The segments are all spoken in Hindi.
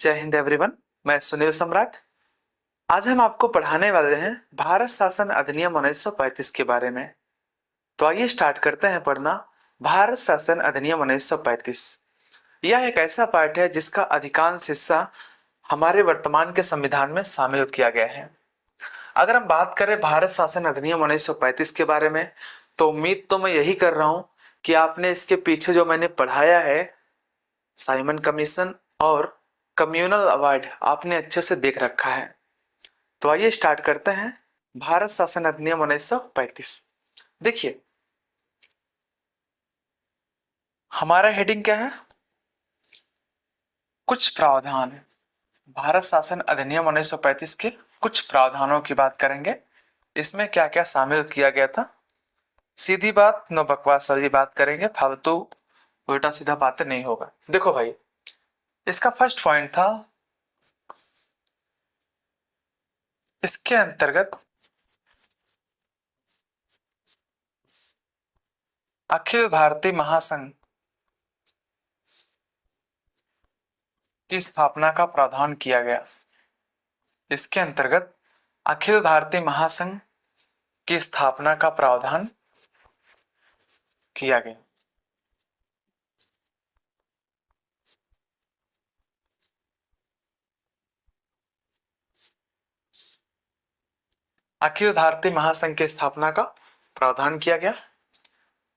जय हिंद एवरीवन। मैं सुनील सम्राट। आज हम आपको पढ़ाने वाले हैं भारत शासन अधिनियम 1935 के बारे में। तो आइए स्टार्ट करते हैं पढ़ना। भारत शासन अधिनियम 1935 यह एक ऐसा पाठ है जिसका अधिकांश हिस्सा हमारे वर्तमान के संविधान में शामिल किया गया है। अगर हम बात करें भारत शासन अधिनियम 1935 के बारे में, तो उम्मीद तो मैं यही कर रहा हूं कि आपने इसके पीछे जो मैंने पढ़ाया है, साइमन कमीशन और कम्युनल अवार्ड, आपने अच्छे से देख रखा है। तो आइए स्टार्ट करते हैं। भारत शासन अधिनियम 1935। देखिए, हमारा हेडिंग क्या है? कुछ प्रावधान। भारत शासन अधिनियम 1935 के कुछ प्रावधानों की बात करेंगे। इसमें क्या क्या शामिल किया गया था, सीधी बात, नो बकवास वाली बात करेंगे, फालतू उल्टा सीधा बातें नहीं होगा। देखो भाई, इसका फर्स्ट पॉइंट था, इसके अंतर्गत अखिल भारतीय महासंघ की स्थापना का प्रावधान किया गया। इसके अंतर्गत अखिल भारतीय महासंघ की स्थापना का प्रावधान किया गया। अखिल भारतीय महासंघ की स्थापना का प्रावधान किया गया।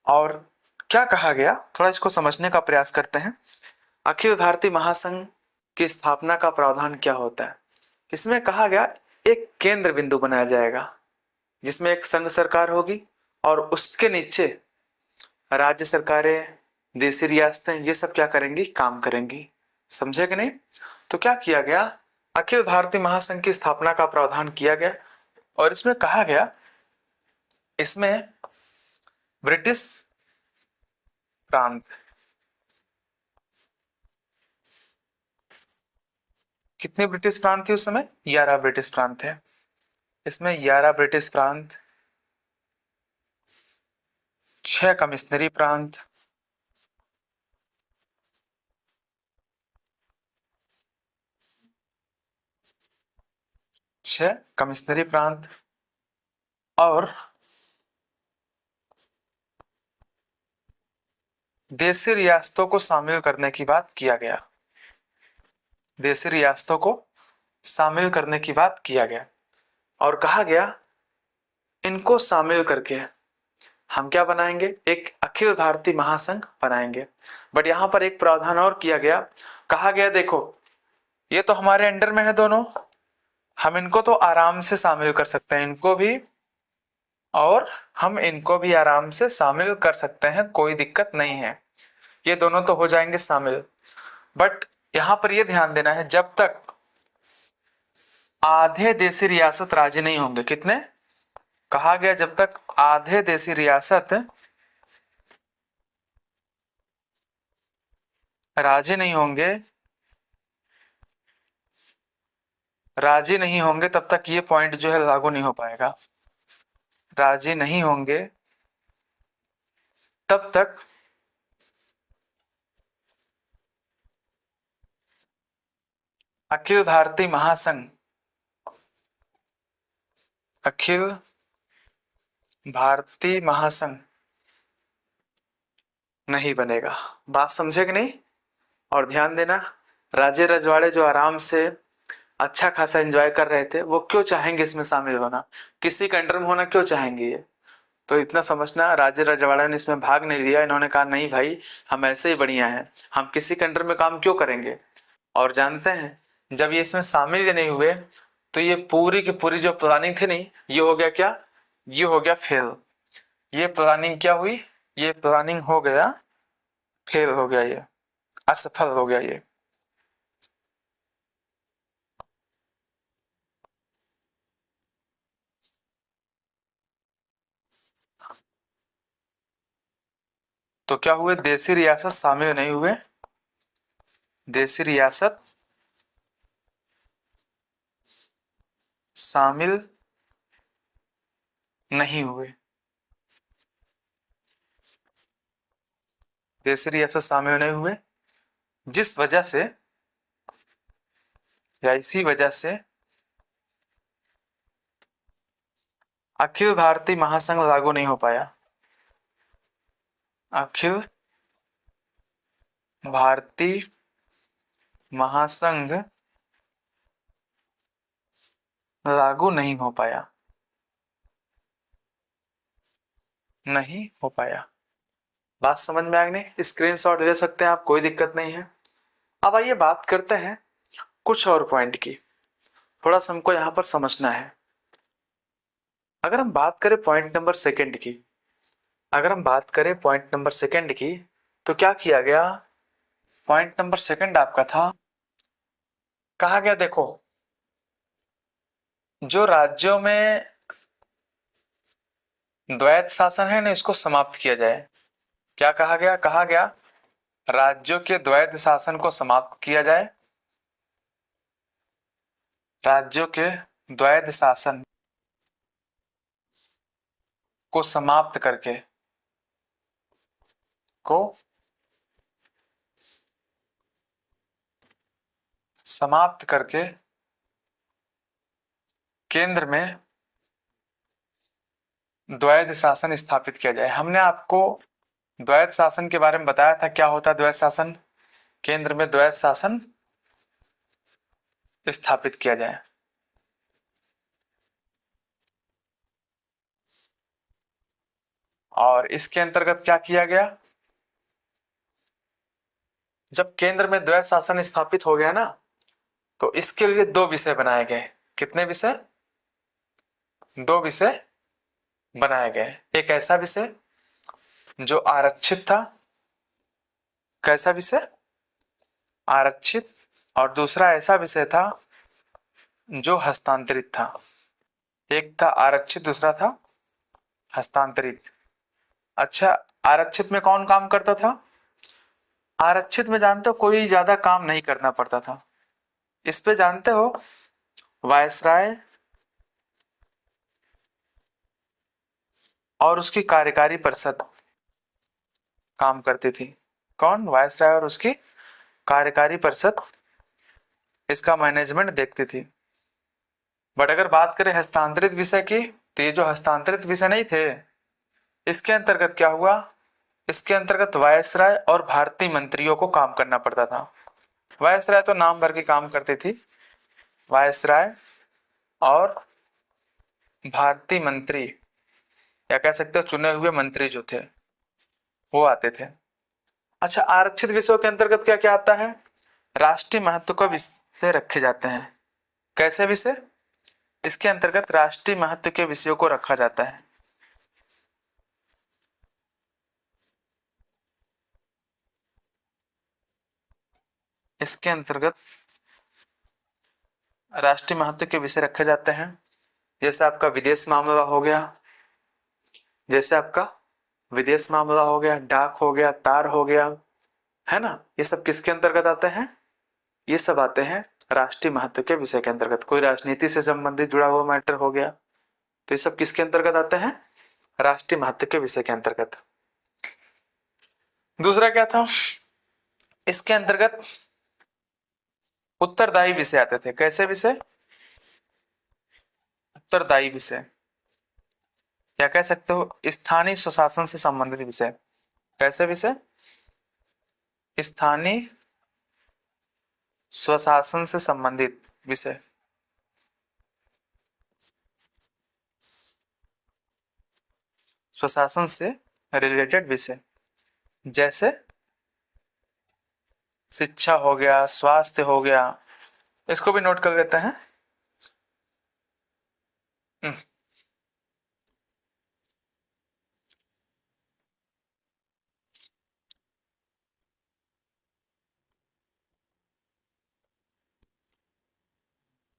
और क्या कहा गया, थोड़ा इसको समझने का प्रयास करते हैं। अखिल भारतीय महासंघ की स्थापना का प्रावधान क्या होता है? इसमें कहा गया एक केंद्र बिंदु बनाया जाएगा जिसमें एक संघ सरकार होगी और उसके नीचे राज्य सरकारें, देशी रियासतें, ये सब क्या करेंगी? काम करेंगी। समझे कि नहीं? तो क्या किया गया, अखिल भारतीय महासंघ की स्थापना का प्रावधान किया गया और इसमें कहा गया, इसमें ब्रिटिश प्रांत, कितने ब्रिटिश प्रांत थे उस समय? 11 ब्रिटिश प्रांत थे। इसमें 11 ब्रिटिश प्रांत, 6 कमिश्नरी प्रांत, 6 कमिश्नरी प्रांत और देशी रियासतों को शामिल करने की बात किया गया। देशी रियासतों को शामिल करने की बात किया गया और कहा गया इनको शामिल करके हम क्या बनाएंगे? एक अखिल भारतीय महासंघ बनाएंगे। बट यहां पर एक प्रावधान और किया गया। कहा गया देखो, ये तो हमारे अंडर में है दोनों, हम इनको तो आराम से शामिल कर सकते हैं, इनको भी और हम इनको भी आराम से शामिल कर सकते हैं, कोई दिक्कत नहीं है, ये दोनों तो हो जाएंगे शामिल। बट यहां पर ये ध्यान देना है, जब तक आधे देशी रियासत राजी नहीं होंगे। कितने? कहा गया जब तक आधे देशी रियासत राजी नहीं होंगे, राजी नहीं होंगे तब तक ये पॉइंट जो है लागू नहीं हो पाएगा। राजी नहीं होंगे तब तक अखिल भारतीय महासंघ, अखिल भारतीय महासंघ नहीं बनेगा। बात समझे कि नहीं? और ध्यान देना, राजे रजवाड़े जो आराम से अच्छा खासा एंजॉय कर रहे थे, वो क्यों चाहेंगे इसमें शामिल होना? किसी के अंडर में होना क्यों चाहेंगे ये? तो इतना समझना, राजे रजवाड़े ने इसमें भाग नहीं लिया। इन्होंने कहा नहीं भाई, हम ऐसे ही बढ़िया हैं, हम किसी के अंडर में काम क्यों करेंगे। और जानते हैं, जब ये इसमें शामिल नहीं हुए तो ये पूरी की पूरी जो प्लानिंग थी नहीं, ये हो गया क्या? ये हो गया फेल। ये प्लानिंग क्या हुई? ये प्लानिंग हो गया फेल, हो गया, ये असफल हो गया ये। तो क्या हुए? देशी रियासत शामिल नहीं हुए, देशी रियासत शामिल नहीं हुए, देशी रियासत शामिल नहीं हुए, जिस वजह से या इसी वजह से अखिल भारतीय महासंघ लागू नहीं हो पाया। अखिल भारतीय महासंघ लागू नहीं हो पाया, नहीं हो पाया। बात समझ में आ गई नहीं? स्क्रीनशॉट ले सकते हैं आप, कोई दिक्कत नहीं है। अब आइए बात करते हैं कुछ और पॉइंट की, थोड़ा सा हमको यहां पर समझना है। अगर हम बात करें पॉइंट नंबर सेकंड की, अगर हम बात करें पॉइंट नंबर सेकंड की, तो क्या किया गया? पॉइंट नंबर सेकंड आपका था, कहा गया देखो, जो राज्यों में द्वैत शासन है ना, इसको समाप्त किया जाए। क्या कहा गया? कहा गया राज्यों के द्वैत शासन को समाप्त किया जाए। राज्यों के द्वैत शासन को समाप्त करके को समाप्त करके केंद्र में द्वैत शासन स्थापित किया जाए। हमने आपको द्वैत शासन के बारे में बताया था, क्या होता है द्वैत शासन? केंद्र में द्वैत शासन स्थापित किया जाए। और इसके अंतर्गत क्या किया गया? जब केंद्र में द्वैत शासन स्थापित हो गया ना, तो इसके लिए दो विषय बनाए गए। कितने विषय? दो विषय बनाए गए। एक ऐसा विषय जो आरक्षित था, कैसा विषय? आरक्षित। और दूसरा ऐसा विषय था जो हस्तांतरित था। एक था आरक्षित, दूसरा था हस्तांतरित। अच्छा, आरक्षित में कौन काम करता था? आरक्षित में जानते हो कोई ज्यादा काम नहीं करना पड़ता था। इस पे जानते हो वायसराय और उसकी कार्यकारी परिषद काम करती थी। कौन? वायसराय और उसकी कार्यकारी परिषद इसका मैनेजमेंट देखती थी। बट अगर बात करें हस्तांतरित विषय की, तो ये जो हस्तांतरित विषय नहीं थे, इसके अंतर्गत क्या हुआ? इसके अंतर्गत वायसराय और भारतीय मंत्रियों को काम करना पड़ता था। वायसराय तो नाम भर के काम करती थी, वायसराय और भारतीय मंत्री, या कह सकते हो चुने हुए मंत्री जो थे वो आते थे। अच्छा, आरक्षित विषयों के अंतर्गत क्या क्या आता है? राष्ट्रीय महत्व का विषय रखे जाते हैं। कैसे विषय? इसके अंतर्गत राष्ट्रीय महत्व के विषयों को रखा जाता है। इसके अंतर्गत राष्ट्रीय महत्व के विषय रखे जाते हैं। जैसे आपका विदेश मामला हो गया, जैसे आपका विदेश मामला हो गया, डाक हो गया, तार हो गया, है ना? ये सब किसके अंतर्गत आते हैं? ये सब आते हैं राष्ट्रीय महत्व के विषय के अंतर्गत। कोई राजनीति से संबंधित जुड़ा हुआ मैटर हो गया, तो ये सब किसके अंतर्गत आते हैं? राष्ट्रीय महत्व के विषय के अंतर्गत। दूसरा क्या था? इसके अंतर्गत उत्तरदायी विषय आते थे। कैसे विषय? उत्तरदायी विषय, या कह सकते हो स्थानीय स्वशासन से संबंधित विषय। कैसे विषय? स्थानीय स्वशासन से संबंधित विषय। स्वशासन से रिलेटेड विषय, जैसे शिक्षा हो गया, स्वास्थ्य हो गया। इसको भी नोट कर लेते हैं। हम्म,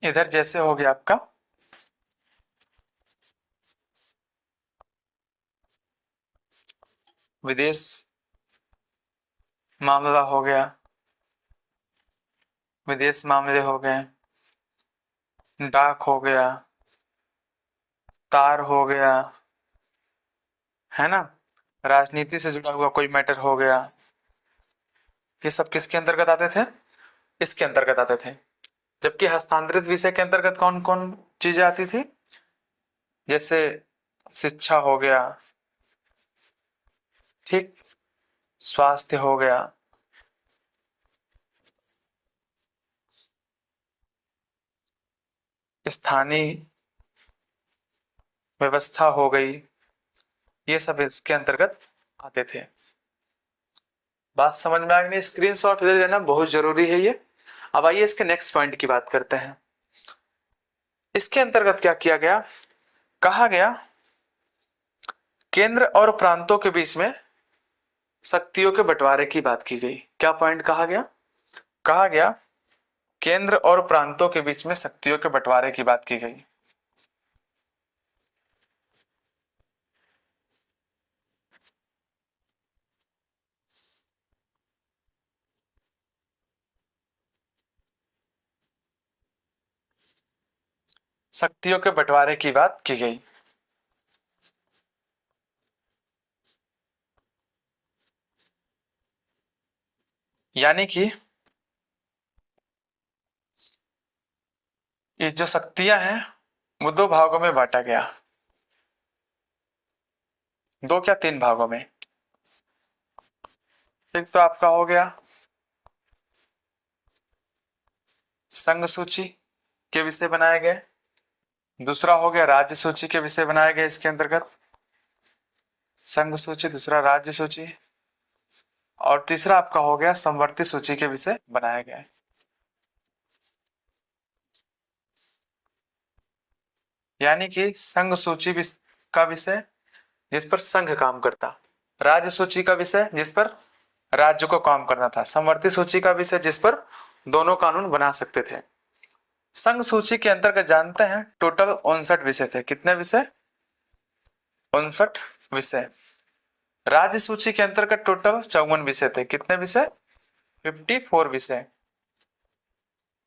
इधर जैसे हो गया आपका विदेश मामला हो गया, विदेश मामले हो गए, डाक हो गया, तार हो गया, है ना? राजनीति से जुड़ा हुआ कोई मैटर हो गया। ये सब किसके अंतर्गत आते थे? इसके अंतर्गत आते थे। जबकि हस्तांतरित विषय के अंतर्गत कौन कौन चीजें आती थी? जैसे शिक्षा हो गया, ठीक, स्वास्थ्य हो गया, स्थानीय व्यवस्था हो गई, ये सब इसके अंतर्गत आते थे। बात समझ में आ गई? स्क्रीनशॉट ले लेना, बहुत जरूरी है ये। अब आइए इसके नेक्स्ट पॉइंट की बात करते हैं। इसके अंतर्गत क्या किया गया? कहा गया केंद्र और प्रांतों के बीच में शक्तियों के बंटवारे की बात की गई। क्या पॉइंट कहा गया? कहा गया केंद्र और प्रांतों के बीच में शक्तियों के बंटवारे की बात की गई। शक्तियों के बंटवारे की बात की गई। यानी कि ये जो शक्तियां हैं वो दो भागों में बांटा गया। दो क्या तीन भागों में। एक तो आपका हो गया संघ सूची के विषय बनाए गए, दूसरा हो गया राज्य सूची के विषय बनाए गए। इसके अंतर्गत संघ सूची, दूसरा राज्य सूची, और तीसरा आपका हो गया समवर्ती सूची के विषय बनाए गए। यानी कि संघ सूची का विषय जिस पर संघ काम करता, राज्य सूची का विषय जिस पर राज्य को काम करना था, समवर्ती सूची का विषय जिस पर दोनों कानून बना सकते थे। संघ सूची के अंतर्गत जानते हैं टोटल 59 विषय थे। कितने विषय? 59 विषय। राज्य सूची के अंतर्गत टोटल 54 विषय थे। कितने विषय? 54 विषय।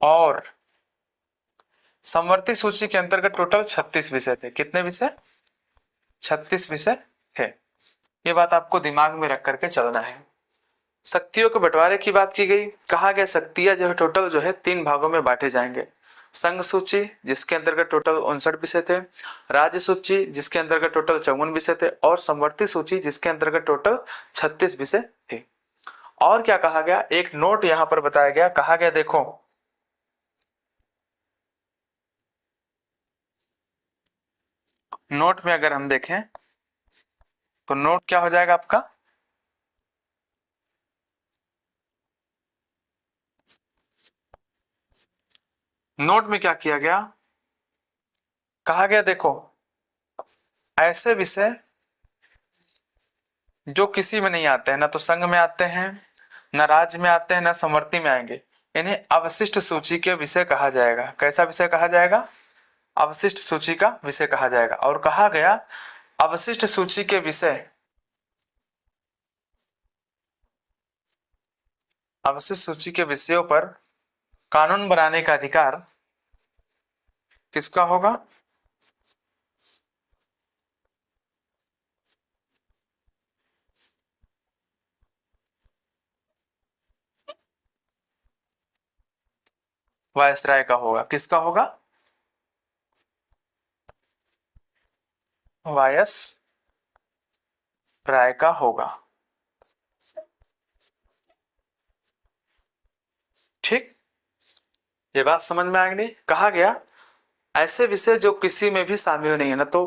और समवर्ती सूची के अंतर्गत टोटल 36 विषय थे। कितने विषय? 36 विषय थे। ये बात आपको दिमाग में रख करके चलना है। शक्तियों के बंटवारे की बात की गई। कहा गया शक्तियां जो है टोटल जो है तीन भागों में बांटे जाएंगे। संघ सूची जिसके अंतर्गत टोटल 59 विषय थे, राज्य सूची जिसके अंतर्गत टोटल 54 विषय थे, और समवर्ती सूची जिसके अंतर्गत टोटल 36 विषय थे। और क्या कहा गया? एक नोट यहां पर बताया गया। कहा गया देखो, नोट में अगर हम देखें तो नोट क्या हो जाएगा आपका? नोट में क्या किया गया? कहा गया देखो, ऐसे विषय जो किसी में नहीं आते हैं, ना तो संघ में आते हैं, न राज्य में आते हैं, न समवर्ती में आएंगे, इन्हें अवशिष्ट सूची के विषय कहा जाएगा। कैसा विषय कहा जाएगा? अवशिष्ट सूची का विषय कहा जाएगा। और कहा गया अवशिष्ट सूची के विषय, अवशिष्ट सूची के विषयों पर कानून बनाने का अधिकार किसका होगा? वायसराय का होगा। किसका होगा? वायस राय का होगा। ठीक, ये बात समझ में आ गई। कहा गया ऐसे विषय जो किसी में भी शामिल नहीं है, न तो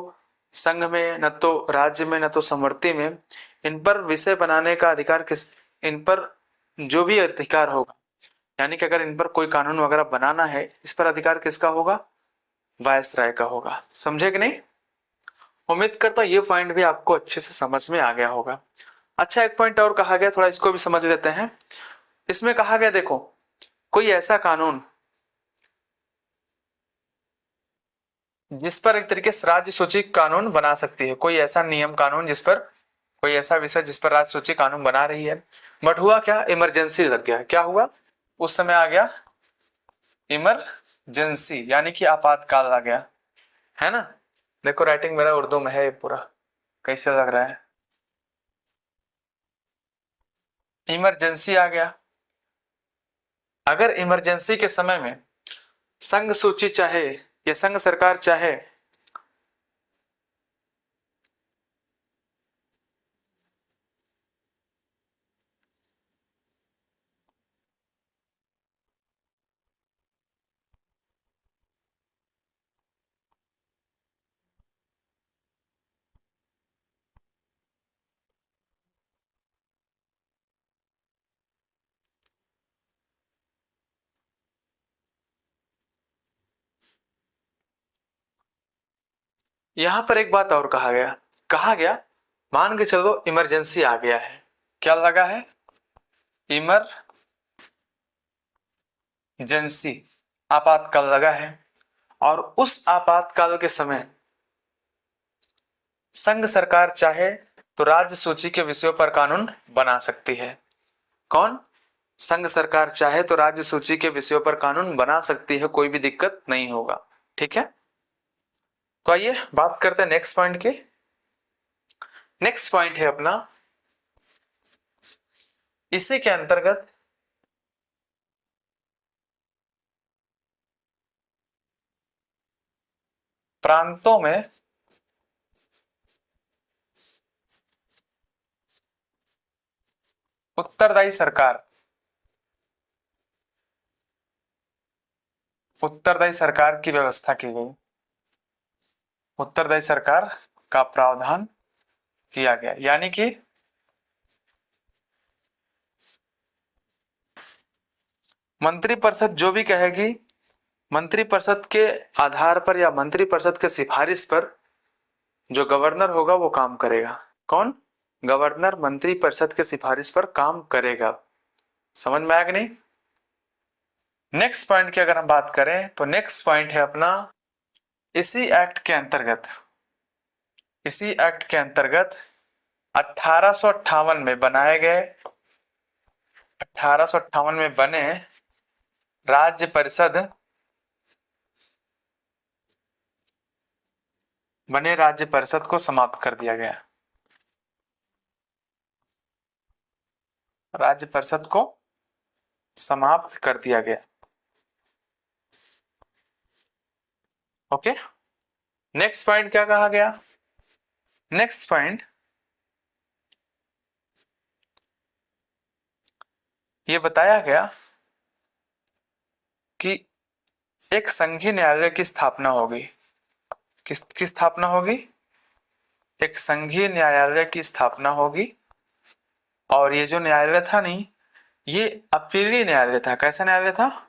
संघ में, न तो राज्य में, न तो समवर्ती में, इन पर विषय बनाने का अधिकार किस, इन पर जो भी अधिकार होगा, यानी कि अगर इन पर कोई कानून वगैरह बनाना है, इस पर अधिकार किसका होगा? वायसराय का होगा। समझे कि नहीं? उम्मीद करता हूं ये पॉइंट भी आपको अच्छे से समझ में आ गया होगा। अच्छा, एक पॉइंट और कहा गया, थोड़ा इसको भी समझ लेते हैं। इसमें कहा गया देखो, कोई ऐसा कानून जिस पर एक तरीके से राज्य सूची कानून बना सकती है, कोई ऐसा नियम कानून जिस पर, कोई ऐसा विषय जिस पर राज्य सूची कानून बना रही है, बट हुआ क्या? इमरजेंसी लग गया। क्या हुआ? उस समय आ गया इमरजेंसी, यानी कि आपातकाल आ गया, है ना? देखो राइटिंग मेरा उर्दू में है पूरा, कैसे लग रहा है? इमरजेंसी आ गया। अगर इमरजेंसी के समय में संघ सूची चाहे या संघ सरकार चाहे, यहां पर एक बात और कहा गया मान के चलो इमरजेंसी आ गया है, क्या लगा है, इमरजेंसी, आपातकाल लगा है, और उस आपातकाल के समय संघ सरकार चाहे तो राज्य सूची के विषयों पर कानून बना सकती है। कौन? संघ सरकार चाहे तो राज्य सूची के विषयों पर कानून बना सकती है, कोई भी दिक्कत नहीं होगा। ठीक है, तो आइए बात करते हैं नेक्स्ट पॉइंट की। नेक्स्ट पॉइंट है अपना, इसी के अंतर्गत प्रांतों में उत्तरदायी सरकार की व्यवस्था की गई, उत्तरदायी सरकार का प्रावधान किया गया। यानी कि मंत्रिपरिषद जो भी कहेगी, मंत्रिपरिषद के आधार पर या मंत्रिपरिषद के सिफारिश पर जो गवर्नर होगा वो काम करेगा। कौन? गवर्नर मंत्रिपरिषद के सिफारिश पर काम करेगा। समझ में आया कि नहीं? नेक्स्ट पॉइंट की अगर हम बात करें तो नेक्स्ट पॉइंट है अपना, इसी एक्ट के अंतर्गत 1858 में बनाए गए, 1858 में राज्य परिषद को समाप्त कर दिया गया। राज्य परिषद को समाप्त कर दिया गया। ओके, नेक्स्ट पॉइंट क्या कहा गया? नेक्स्ट पॉइंट ये बताया गया कि एक संघीय न्यायालय की स्थापना होगी। किसकी स्थापना होगी? एक संघीय न्यायालय की स्थापना होगी। और ये जो न्यायालय था नहीं, ये अपीलीय न्यायालय था। कैसा न्यायालय था?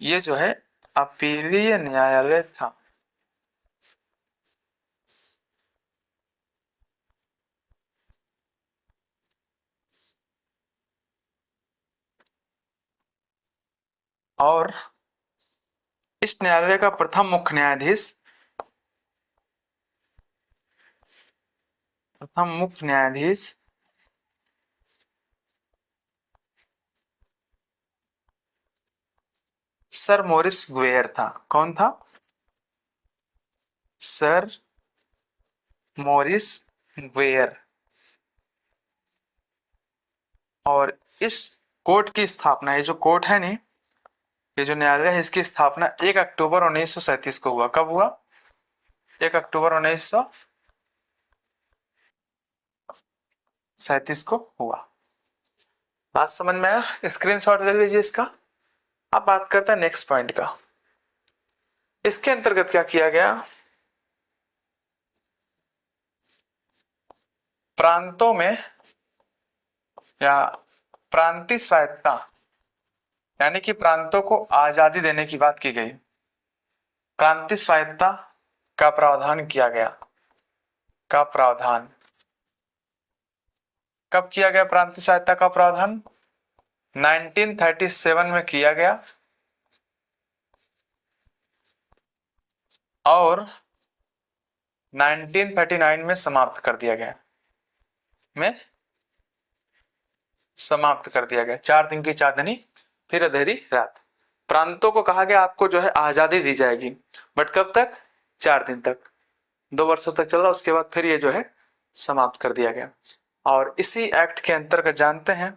ये जो है अपीलीय न्यायालय था। और इस न्यायालय का प्रथम मुख्य न्यायाधीश सर मोरिस ग्वेयर था। कौन था? Sir Maurice Gwyer. और इस कोर्ट की स्थापना, ये जो कोर्ट है नहीं, ये जो न्यायालय है, इसकी स्थापना 1 अक्टूबर 1937 को हुआ। कब हुआ? 1 अक्टूबर 1937 को हुआ। बात समझ में आया? स्क्रीनशॉट ले लीजिए इसका। अब बात करते हैं नेक्स्ट पॉइंट का। इसके अंतर्गत क्या किया गया? प्रांतों में या प्रांतीय स्वायत्तता, यानी कि प्रांतों को आजादी देने की बात की गई। प्रांतीय स्वायत्तता का प्रावधान किया गया। का प्रावधान कब किया गया? प्रांतीय स्वायत्तता का प्रावधान 1937 में किया गया और 1939 में समाप्त कर दिया गया। 4 दिन की चांदनी फिर अंधेरी रात। प्रांतों को कहा गया आपको जो है आजादी दी जाएगी, बट कब तक? 4 दिन तक, 2 वर्षों तक चला, उसके बाद फिर ये जो है समाप्त कर दिया गया। और इसी एक्ट के अंतर्गत जानते हैं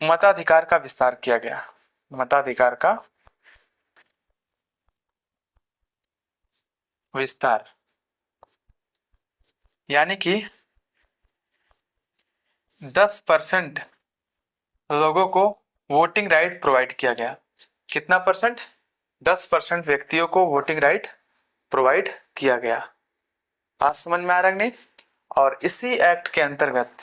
मताधिकार का विस्तार किया गया। मताधिकार का विस्तार, यानी कि 10% लोगों को वोटिंग राइट प्रोवाइड किया गया। कितना परसेंट? 10% व्यक्तियों को वोटिंग राइट प्रोवाइड किया गया। बात समझ में आ रहा है नहीं? और इसी एक्ट के अंतर्गत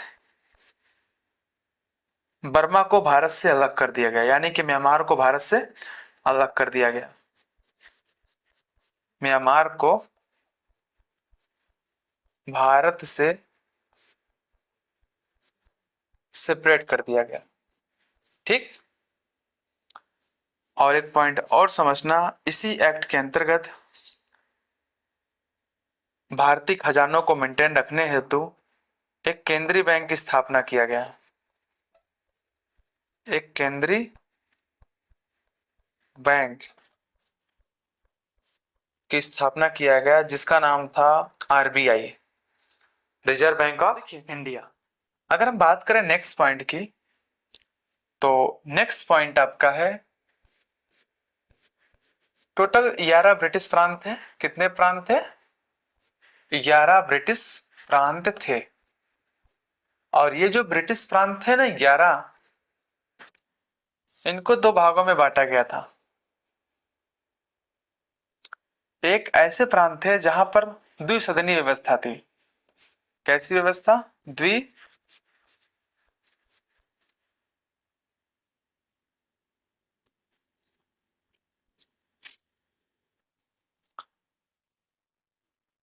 बर्मा को भारत से अलग कर दिया गया, यानी कि म्यांमार को भारत से अलग कर दिया गया। म्यांमार को भारत से सेपरेट कर दिया गया। ठीक। और एक पॉइंट और समझना, इसी एक्ट के अंतर्गत भारतीय खजानों को मेंटेन रखने हेतु एक केंद्रीय बैंक की स्थापना किया गया। एक केंद्रीय बैंक की स्थापना किया गया जिसका नाम था RBI, reserve bank of India. अगर हम बात करें नेक्स्ट पॉइंट की, तो नेक्स्ट पॉइंट आपका है, टोटल 11 ब्रिटिश प्रांत थे। कितने प्रांत थे? 11 ब्रिटिश प्रांत थे। और ये जो ब्रिटिश प्रांत थे ना 11, इनको दो भागों में बांटा गया था। एक ऐसे प्रांत थे जहां पर द्विसदनीय व्यवस्था थी। कैसी व्यवस्था? द्वि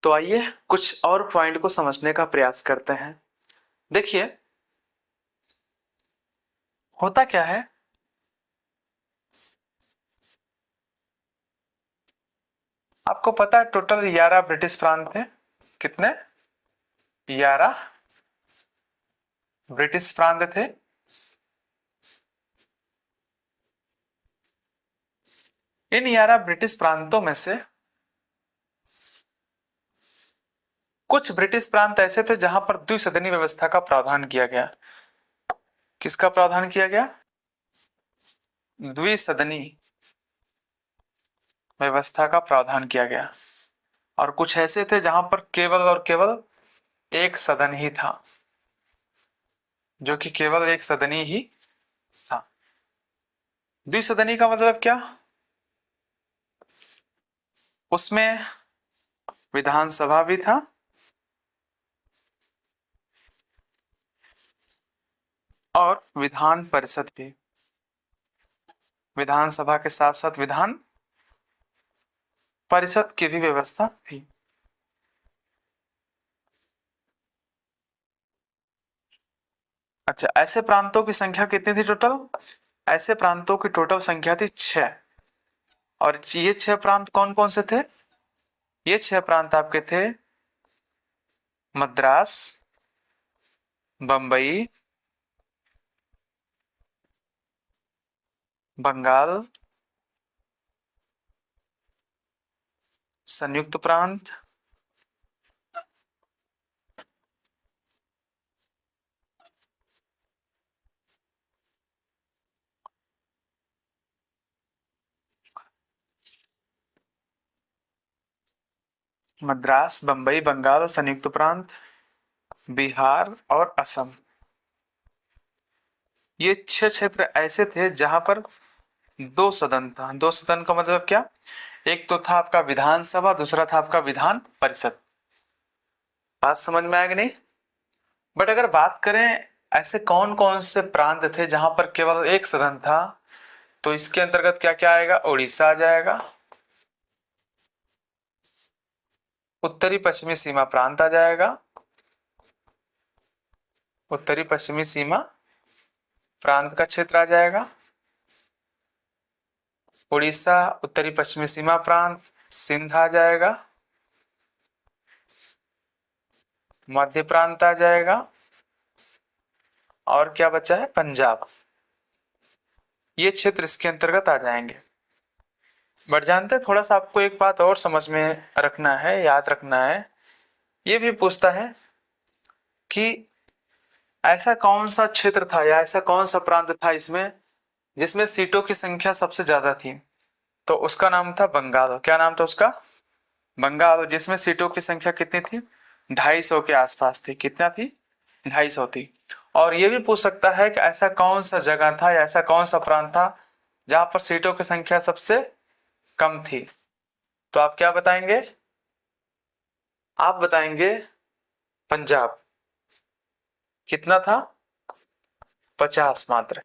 तो आइए कुछ और पॉइंट को समझने का प्रयास करते हैं। देखिए होता क्या है, आपको पता है टोटल 11 ब्रिटिश प्रांत थे। कितने? 11 ब्रिटिश प्रांत थे। इन 11 ब्रिटिश प्रांतों में से कुछ ब्रिटिश प्रांत ऐसे थे जहां पर द्विसदनीय व्यवस्था का प्रावधान किया गया। किसका प्रावधान किया गया? द्विसदनीय व्यवस्था का प्रावधान किया गया। और कुछ ऐसे थे जहां पर केवल और केवल एक सदन ही था, जो कि केवल एक सदनी ही था। द्विसदनी का मतलब क्या? उसमें विधानसभा भी था और विधान परिषद भी। विधानसभा के साथ साथ विधान परिषद की भी व्यवस्था थी। अच्छा, ऐसे प्रांतों की संख्या कितनी थी टोटल? ऐसे प्रांतों की टोटल संख्या थी 6। और ये 6 प्रांत कौन कौन से थे? ये 6 प्रांत आपके थे मद्रास, बंबई, बंगाल, संयुक्त प्रांत, मद्रास, बंबई, बंगाल, संयुक्त प्रांत, बिहार और असम। ये 6 क्षेत्र ऐसे थे जहां पर दो सदन था। दो सदन का मतलब क्या? एक तो था आपका विधानसभा, दूसरा था आपका विधान परिषद। बात समझ में आएगी नहीं? बट अगर बात करें ऐसे कौन कौन से प्रांत थे जहां पर केवल एक सदन था, तो इसके अंतर्गत क्या क्या आएगा? उड़ीसा आ जाएगा, उत्तरी पश्चिमी सीमा प्रांत आ जाएगा, उत्तरी पश्चिमी सीमा प्रांत का क्षेत्र आ जाएगा, उड़ीसा, उत्तरी पश्चिमी सीमा प्रांत, सिंध आ जाएगा, मध्य प्रांत आ जाएगा, और क्या बचा है? पंजाब। ये क्षेत्र इसके अंतर्गत आ जाएंगे। बट जानते हैं, थोड़ा सा आपको एक बात और समझ में रखना है, याद रखना है। ये भी पूछता है कि ऐसा कौन सा क्षेत्र था या ऐसा कौन सा प्रांत था इसमें जिसमें सीटों की संख्या सबसे ज्यादा थी, तो उसका नाम था बंगाल। क्या नाम था उसका? बंगाल। जिसमें सीटों की संख्या कितनी थी? 250 के आसपास थी। कितना थी? 250 थी। और ये भी पूछ सकता है कि ऐसा कौन सा जगह था या ऐसा कौन सा प्रांत था जहां पर सीटों की संख्या सबसे कम थी। तो आप क्या बताएंगे? आप बताएंगे पंजाब। कितना था? 50 मात्र।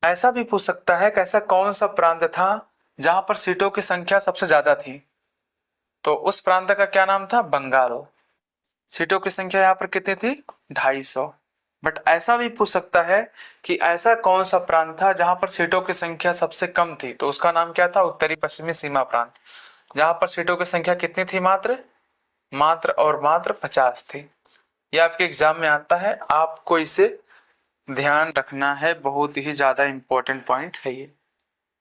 ऐसा भी पूछ सकता है कि ऐसा कौन सा प्रांत था जहां पर सीटों की संख्या सबसे ज्यादा थी, तो उस प्रांत का क्या नाम था? बंगाल। सीटों की संख्या यहाँ पर कितनी थी? 250। बट ऐसा भी पूछ सकता है कि ऐसा कौन सा प्रांत था जहां पर सीटों की संख्या सबसे कम थी, तो उसका नाम क्या था? उत्तरी पश्चिमी सीमा प्रांत। जहां पर सीटों की संख्या कितनी थी? मात्र मात्र और मात्र 50 थी। ये आपके एग्जाम में आता है, आपको इसे ध्यान रखना है, बहुत ही ज्यादा इंपॉर्टेंट पॉइंट है ये।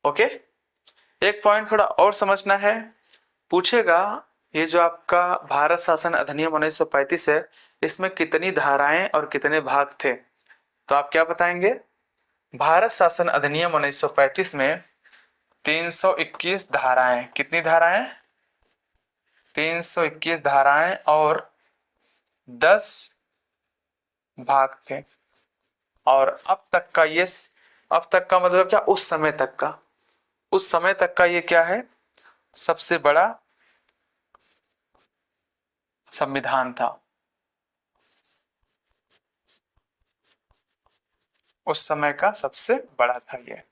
ओके। एक पॉइंट थोड़ा और समझना है, पूछेगा ये जो आपका भारत शासन अधिनियम 1935 है, इसमें कितनी धाराएं और कितने भाग थे? तो आप क्या बताएंगे? भारत शासन अधिनियम 1935 में 321 धाराएं। कितनी धाराएं? 321 धाराएं और 10 भाग थे। और अब तक का ये, अब तक का मतलब क्या? उस समय तक का, उस समय तक का ये क्या है? सबसे बड़ा संविधान था। उस समय का सबसे बड़ा था ये।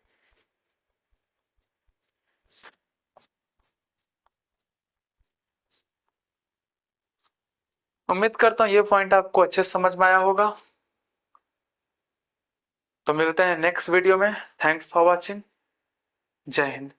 उम्मीद करता हूँ ये पॉइंट आपको अच्छे से समझ में आया होगा। तो मिलते हैं नेक्स्ट वीडियो में। Thanks for watching. जय हिंद।